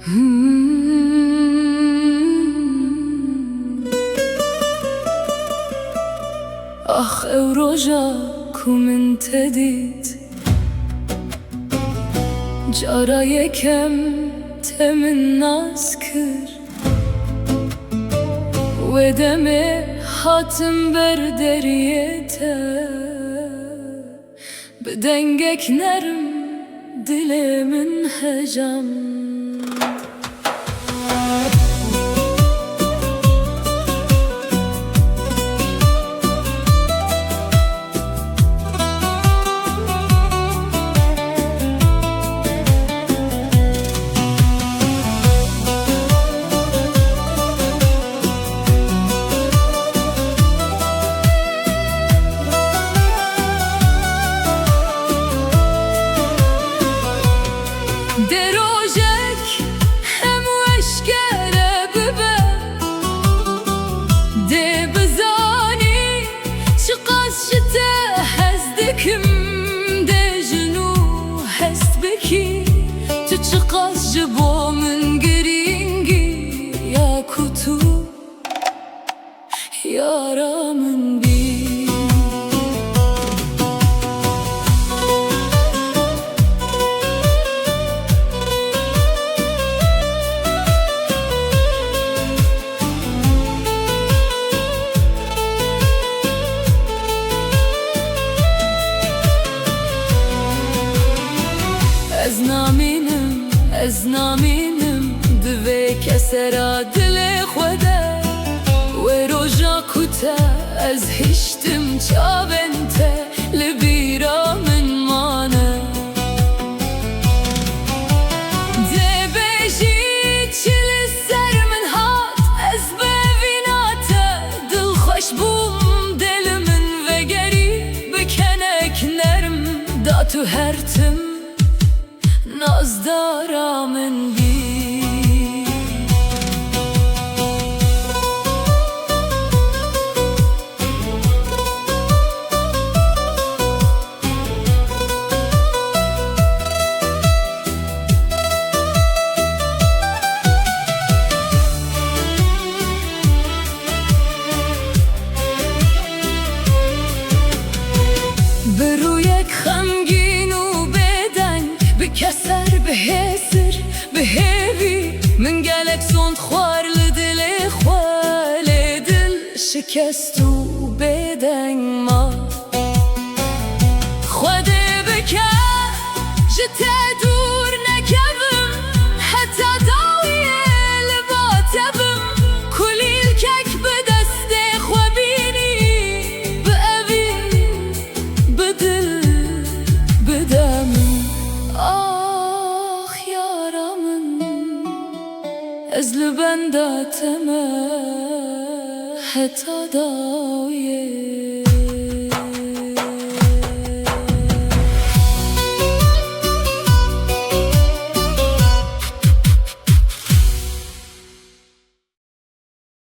آخ روژا کو من تدید جارا یکم تمن ناز کر و دم هاتم بر دریته بدنگک نرم دل من هجم دروجك هم وشكره ببه دي بزاني شقاس شتا هزدكم دي جنو هست بكي تشقاس جبو من قرينجي يا كتو يا رامن بي از نامینم دوی کسرا دل خوده و روژا کتا از هشتم چاونته لبیرا من مانه ده بیجی چل سر من هات از ببیناته دل خوش بوم دل من وگری بکنک نرم دا تو هرتم نازدارا من بی برویک خمگین و بدنگ بکسر بهسر بهوی من گلک سوند خوار لدل خوال دل شکست و بدنگ ما خود بکر جتا دور نکبم حتی داویه لباتبم کلیل کک بدست خوابینی بأوی بدل بدم از لبنداتم حتی داویه